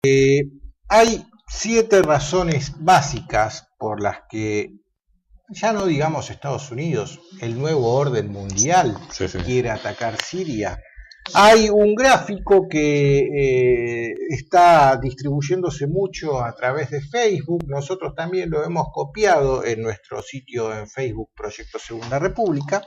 Hay 7 razones básicas por las que, ya no digamos Estados Unidos, el nuevo orden mundial quiere atacar Siria. Hay un gráfico que está distribuyéndose mucho a través de Facebook. Nosotros también lo hemos copiado en nuestro sitio en Facebook, Proyecto Segunda República,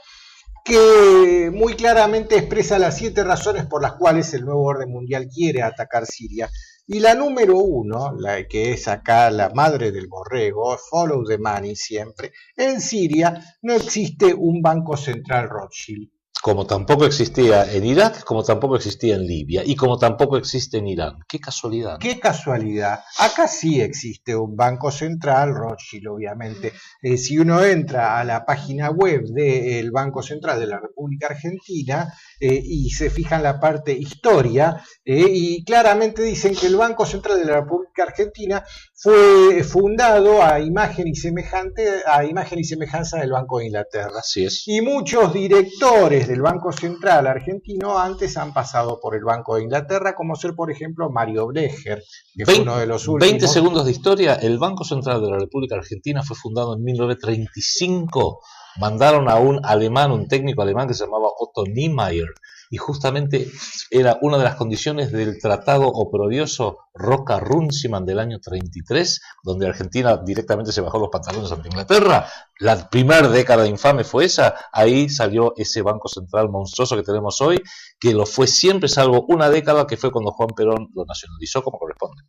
que muy claramente expresa las 7 razones por las cuales el nuevo orden mundial quiere atacar Siria. Y la número 1, la que es acá la madre del borrego, follow the money siempre, en Siria no existe un banco central Rothschild. Como tampoco existía en Irak, como tampoco existía en Libia y como tampoco existe en Irán. ¡Qué casualidad! ¡Qué casualidad! Acá sí existe un banco central Rothschild, obviamente. Si uno entra a la página web del Banco Central de la República Argentina y se fija en la parte historia, y claramente dicen que el Banco Central de la República Argentina fue fundado a imagen y semejanza del Banco de Inglaterra. Así es. Y muchos directores del Banco Central argentino antes han pasado por el Banco de Inglaterra, como ser, por ejemplo, Mario Blecher, que fue uno de los últimos. 20 segundos de historia. El Banco Central de la República Argentina fue fundado en 1935. Mandaron a un alemán, un técnico alemán que se llamaba Otto Niemeyer, y justamente era una de las condiciones del tratado oprobioso Roca-Runciman del año 33, donde Argentina directamente se bajó los pantalones ante Inglaterra. La primera década infame fue esa. Ahí salió ese Banco Central monstruoso que tenemos hoy, que lo fue siempre, salvo una década que fue cuando Juan Perón lo nacionalizó como corresponde.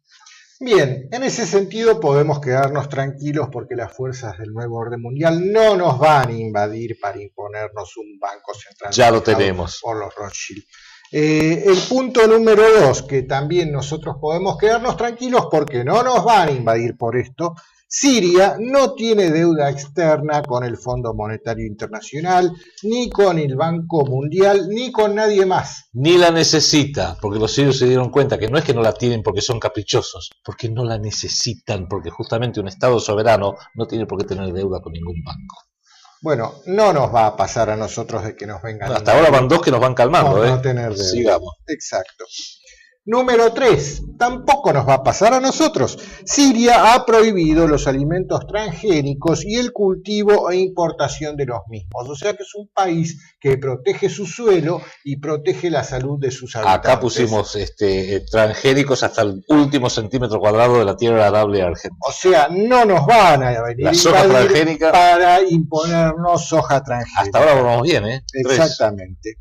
Bien, en ese sentido podemos quedarnos tranquilos porque las fuerzas del nuevo orden mundial no nos van a invadir para imponernos un banco central. Ya lo tenemos. Por los Rothschild. El punto número 2, que también nosotros podemos quedarnos tranquilos porque no nos van a invadir por esto. Siria no tiene deuda externa con el Fondo Monetario Internacional, ni con el Banco Mundial, ni con nadie más. Ni la necesita, porque los sirios se dieron cuenta que no es que no la tienen porque son caprichosos, porque no la necesitan, porque justamente un Estado soberano no tiene por qué tener deuda con ningún banco. Bueno, no nos va a pasar a nosotros de que nos vengan. No, hasta ahora van 2 que nos van calmando. No tener deuda. Sigamos. Exacto. Número 3, tampoco nos va a pasar a nosotros. Siria ha prohibido los alimentos transgénicos y el cultivo e importación de los mismos. O sea que es un país que protege su suelo y protege la salud de sus habitantes. Acá pusimos transgénicos hasta el último centímetro cuadrado de la tierra arable argentina. O sea, no nos van a venir la soja transgénica para imponernos soja transgénica. Hasta ahora vamos bien, ¿eh? Exactamente.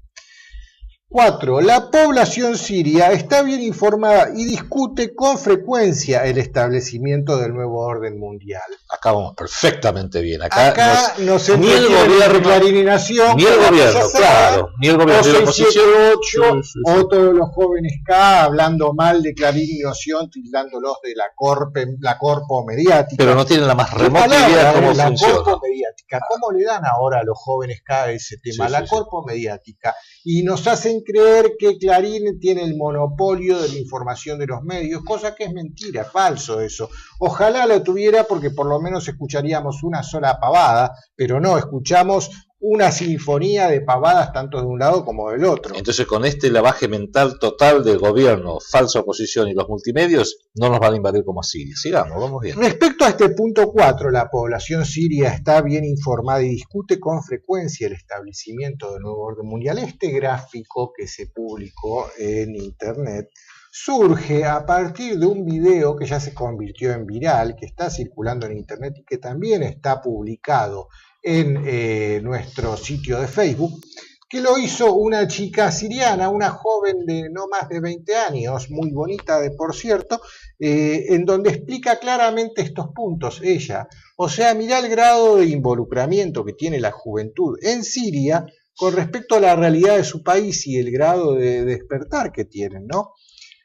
4. La población siria está bien informada y discute con frecuencia el establecimiento del nuevo orden mundial. Acá vamos perfectamente bien. Acá no se ni el gobierno, Clarín y Nación, ni el gobierno, claro, ni el gobierno de la oposición, o todos los jóvenes K hablando mal de Clarín y Nación, tildándolos de la corpo mediática. Pero no tienen la más remota idea de cómo funciona. La corpo mediática. ¿Cómo le dan ahora a los jóvenes K ese tema? La corpo mediática. Y nos hacen creer que Clarín tiene el monopolio de la información de los medios, cosa que es mentira, falso eso. Ojalá lo tuviera porque por lo menos escucharíamos una sola pavada, pero no, escuchamos una sinfonía de pavadas tanto de un lado como del otro. Entonces con este lavaje mental total del gobierno, falsa oposición y los multimedios, no nos van a invadir como Siria. Sigamos, vamos bien. Respecto a este punto 4, la población siria está bien informada y discute con frecuencia el establecimiento del nuevo orden mundial. Este gráfico que se publicó en internet surge a partir de un video que ya se convirtió en viral, que está circulando en internet y que también está publicado en nuestro sitio de Facebook, que lo hizo una chica siriana, una joven de no más de 20 años, muy bonita por cierto, en donde explica claramente estos puntos ella. O sea, mirá el grado de involucramiento que tiene la juventud en Siria con respecto a la realidad de su país y el grado de despertar que tienen, ¿no?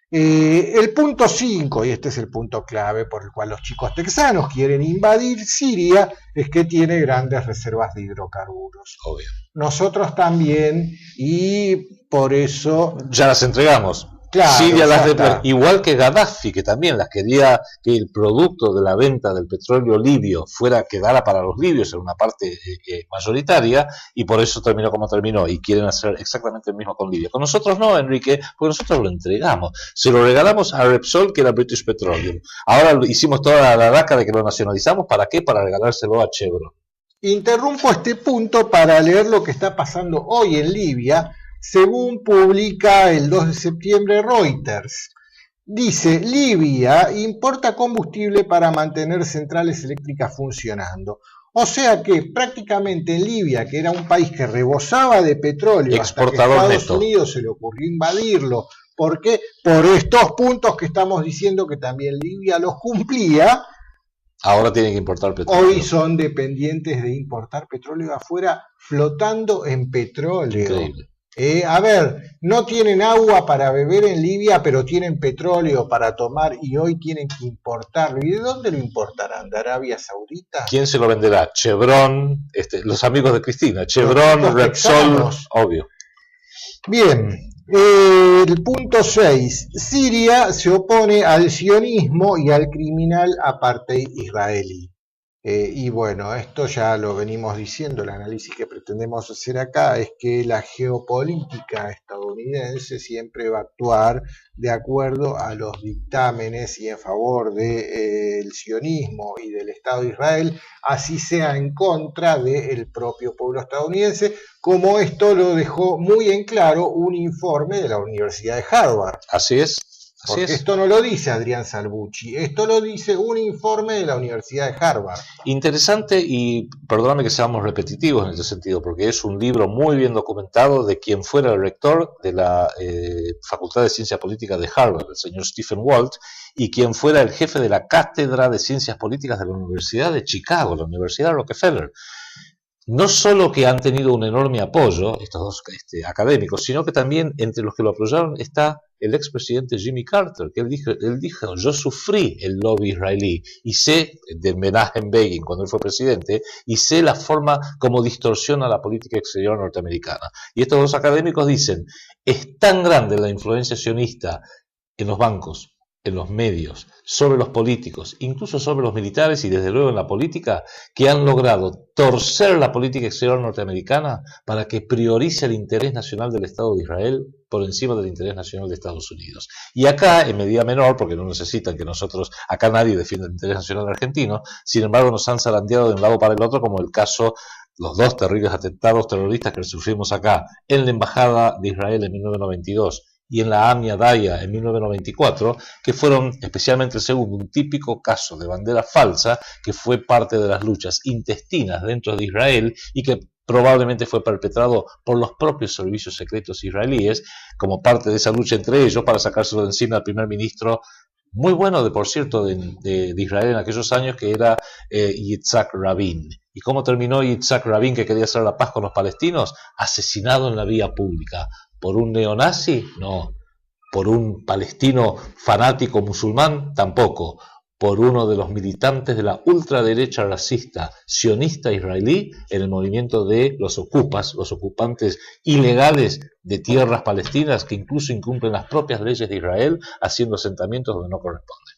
El punto 5, y este es el punto clave por el cual los chicos texanos quieren invadir Siria, es que tiene grandes reservas de hidrocarburos. Obvio. Nosotros también, y por eso... Ya las entregamos. Claro, Siria ya está. igual que Gaddafi, que también las quería que el producto de la venta del petróleo libio quedara para los libios en una parte mayoritaria, y por eso terminó como terminó, y quieren hacer exactamente el mismo con Libia. Con nosotros no, Enrique, porque nosotros lo entregamos. Se lo regalamos a Repsol, que era British Petroleum. Ahora hicimos toda la raca de que lo nacionalizamos. ¿Para qué? Para regalárselo a Chevron. Interrumpo este punto para leer lo que está pasando hoy en Libia, según publica el 2 de septiembre Reuters. Dice, Libia importa combustible para mantener centrales eléctricas funcionando. O sea que prácticamente en Libia, que era un país que rebosaba de petróleo, hasta que Estados Unidos se le ocurrió invadirlo, porque por estos puntos que estamos diciendo que también Libia los cumplía, ahora tienen que importar petróleo. Hoy son dependientes de importar petróleo afuera, flotando en petróleo. Increíble. A ver, no tienen agua para beber en Libia, pero tienen petróleo para tomar y hoy tienen que importarlo. ¿Y de dónde lo importarán? ¿De Arabia Saudita? ¿Quién se lo venderá? Chevron, los amigos de Cristina, Chevron, Repsol, obvio. Bien, el punto 6. Siria se opone al sionismo y al criminal apartheid israelí. Y bueno, esto ya lo venimos diciendo, el análisis que pretendemos hacer acá es que la geopolítica estadounidense siempre va a actuar de acuerdo a los dictámenes y en favor del sionismo y del Estado de Israel, así sea en contra del propio pueblo estadounidense, como esto lo dejó muy en claro un informe de la Universidad de Harvard. Así es. Porque esto no lo dice Adrián Salvucci, esto lo dice un informe de la Universidad de Harvard. Interesante, y perdóname que seamos repetitivos en este sentido, porque es un libro muy bien documentado de quien fuera el rector de la Facultad de Ciencia Política de Harvard, el señor Stephen Walt, y quien fuera el jefe de la Cátedra de Ciencias Políticas de la Universidad de Chicago, la Universidad Rockefeller. No solo que han tenido un enorme apoyo, estos dos académicos, sino que también entre los que lo apoyaron está el expresidente Jimmy Carter, que él dijo, yo sufrí el lobby israelí y sé, de Menachem Begin, cuando él fue presidente, y sé la forma como distorsiona la política exterior norteamericana. Y estos dos académicos dicen, es tan grande la influencia sionista en los bancos, en los medios, sobre los políticos, incluso sobre los militares y desde luego en la política, que han logrado torcer la política exterior norteamericana para que priorice el interés nacional del Estado de Israel por encima del interés nacional de Estados Unidos. Y acá, en medida menor, porque no necesitan que nosotros, acá nadie defienda el interés nacional argentino, sin embargo nos han zarandeado de un lado para el otro, como el caso, los dos terribles atentados terroristas que sufrimos acá, en la Embajada de Israel en 1992, y en la AMIA Daya en 1994, que fueron, especialmente el segundo, un típico caso de bandera falsa que fue parte de las luchas intestinas dentro de Israel y que probablemente fue perpetrado por los propios servicios secretos israelíes como parte de esa lucha entre ellos para sacárselo de encima al primer ministro, muy bueno, por cierto, de Israel en aquellos años, que era Yitzhak Rabin. ¿Y cómo terminó Yitzhak Rabin, que quería hacer la paz con los palestinos? Asesinado en la vía pública. ¿Por un neonazi? No. ¿Por un palestino fanático musulmán? Tampoco. Por uno de los militantes de la ultraderecha racista sionista israelí en el movimiento de los ocupas, los ocupantes ilegales de tierras palestinas que incluso incumplen las propias leyes de Israel haciendo asentamientos donde no corresponden.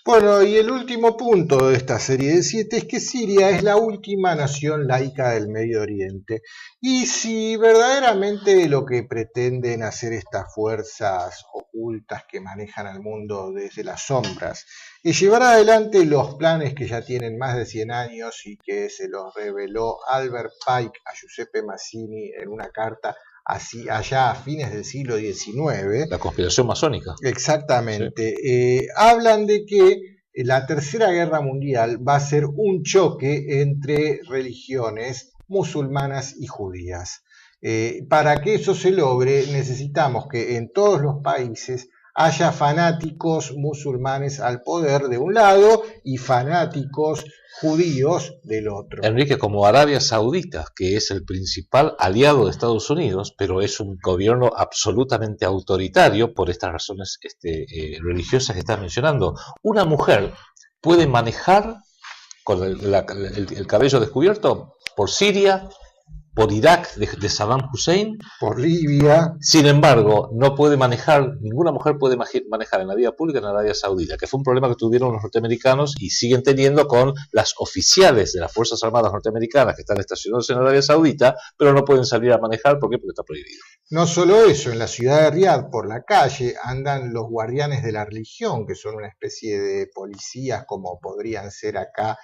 Bueno, y el último punto de esta serie de 7 es que Siria es la última nación laica del Medio Oriente. Y si verdaderamente lo que pretenden hacer estas fuerzas ocultas que manejan al mundo desde las sombras es llevar adelante los planes que ya tienen más de 100 años y que se los reveló Albert Pike a Giuseppe Mazzini en una carta así allá a fines del siglo XIX. La conspiración masónica. Exactamente. Sí. Hablan de que la Tercera Guerra Mundial va a ser un choque entre religiones musulmanas y judías. Para que eso se logre, necesitamos que en todos los países haya fanáticos musulmanes al poder de un lado y fanáticos judíos del otro. Enrique, como Arabia Saudita, que es el principal aliado de Estados Unidos, pero es un gobierno absolutamente autoritario por estas razones religiosas que estás mencionando. Una mujer puede manejar con el cabello descubierto por Siria, por Irak de Saddam Hussein, por Libia. Sin embargo, no puede manejar, ninguna mujer puede manejar en la vía pública en Arabia Saudita, que fue un problema que tuvieron los norteamericanos y siguen teniendo con las oficiales de las Fuerzas Armadas norteamericanas que están estacionados en Arabia Saudita, pero no pueden salir a manejar. ¿Por qué? Porque está prohibido. No solo eso, en la ciudad de Riad, por la calle, andan los guardianes de la religión, que son una especie de policías como podrían ser acá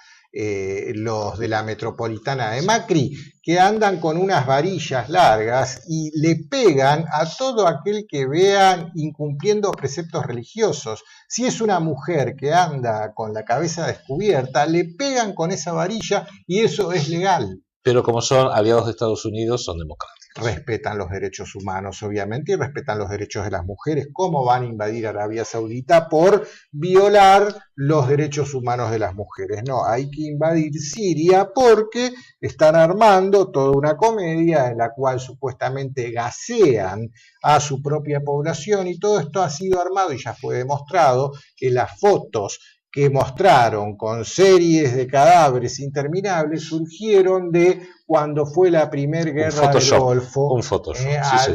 los de la metropolitana de Macri, que andan con unas varillas largas y le pegan a todo aquel que vean incumpliendo preceptos religiosos. Si es una mujer que anda con la cabeza descubierta, le pegan con esa varilla y eso es legal. Pero como son aliados de Estados Unidos, son democráticos. Respetan los derechos humanos, obviamente, y respetan los derechos de las mujeres. ¿Cómo van a invadir Arabia Saudita por violar los derechos humanos de las mujeres? No, hay que invadir Siria porque están armando toda una comedia en la cual supuestamente gasean a su propia población, y todo esto ha sido armado y ya fue demostrado que las fotos que mostraron con series de cadáveres interminables surgieron de cuando fue la primera guerra del Golfo, un Photoshop,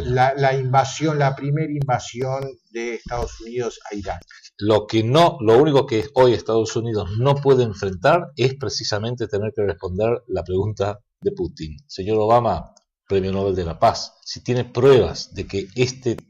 la invasión, la primera invasión de Estados Unidos a Irak. Lo único que hoy Estados Unidos no puede enfrentar es precisamente tener que responder la pregunta de Putin. Señor Obama, Premio Nobel de la Paz, si tiene pruebas de que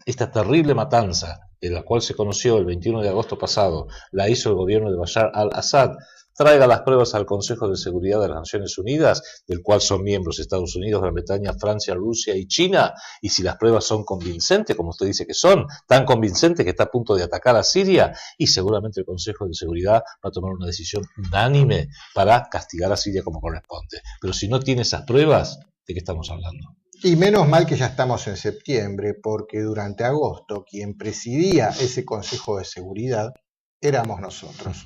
esta terrible matanza, de la cual se conoció el 21 de agosto pasado, la hizo el gobierno de Bashar al-Assad, traiga las pruebas al Consejo de Seguridad de las Naciones Unidas, del cual son miembros Estados Unidos, Gran Bretaña, Francia, Rusia y China, y si las pruebas son convincentes, como usted dice que son, tan convincentes que está a punto de atacar a Siria, y seguramente el Consejo de Seguridad va a tomar una decisión unánime para castigar a Siria como corresponde. Pero si no tiene esas pruebas, ¿de qué estamos hablando? Y menos mal que ya estamos en septiembre, porque durante agosto quien presidía ese Consejo de Seguridad éramos nosotros.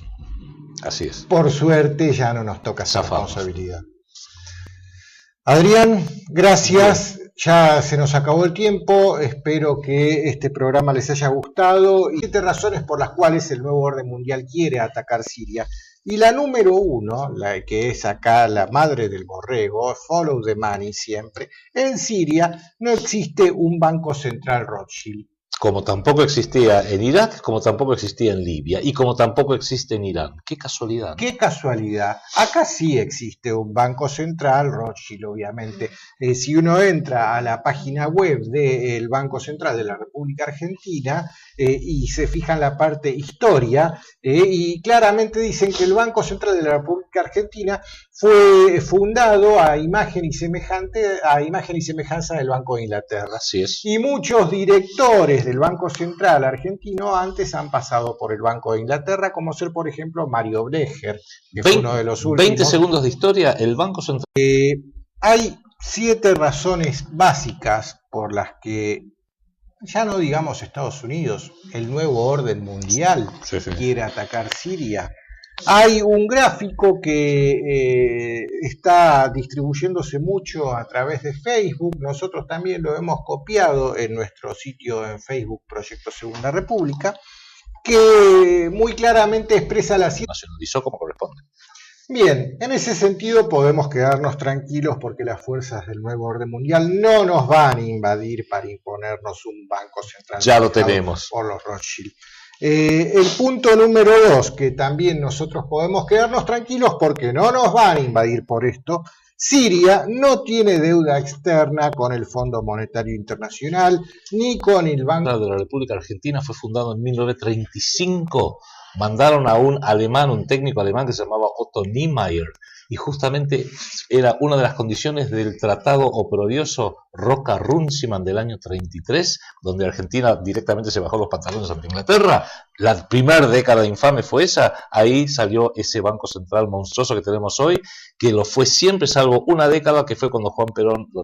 Así es. Por suerte ya no nos toca esa responsabilidad. Adrián, gracias. Ya se nos acabó el tiempo. Espero que este programa les haya gustado. Y 7 razones por las cuales el nuevo orden mundial quiere atacar Siria. Y la número 1, la que es acá la madre del borrego, follow the money siempre. En Siria no existe un banco central Rothschild. Como tampoco existía en Irak, como tampoco existía en Libia y como tampoco existe en Irán. ¡Qué casualidad! ¡Qué casualidad! Acá sí existe un banco central Rothschild, obviamente. Si uno entra a la página web del Banco Central de la República Argentina y se fija en la parte historia, y claramente dicen que el Banco Central de la República Argentina fue fundado a imagen y semejanza del Banco de Inglaterra. Así es. Y muchos directores del Banco Central argentino antes han pasado por el Banco de Inglaterra, como ser, por ejemplo, Mario Brecher, que fue uno de los últimos. 20 segundos de historia, el Banco Central. Hay 7 razones básicas por las que, ya no digamos Estados Unidos, el nuevo orden mundial quiere atacar Siria. Hay un gráfico que está distribuyéndose mucho a través de Facebook. Nosotros también lo hemos copiado en nuestro sitio en Facebook, Proyecto Segunda República, que muy claramente expresa la situación. Nacionalizó como corresponde. Bien, en ese sentido podemos quedarnos tranquilos porque las fuerzas del nuevo orden mundial no nos van a invadir para imponernos un banco central. Ya lo tenemos. Por los Rothschild. El punto número 2, que también nosotros podemos quedarnos tranquilos porque no nos van a invadir por esto. Siria no tiene deuda externa con el Fondo Monetario Internacional ni con el Banco de la República Argentina. Fue fundado en 1935. Mandaron a un técnico alemán que se llamaba Otto Niemeyer, y justamente era una de las condiciones del tratado oprobioso Roca-Runciman del año 33, donde Argentina directamente se bajó los pantalones ante Inglaterra. La primera década infame fue esa. Ahí salió ese banco central monstruoso que tenemos hoy, que lo fue siempre, salvo una década que fue cuando Juan Perón lo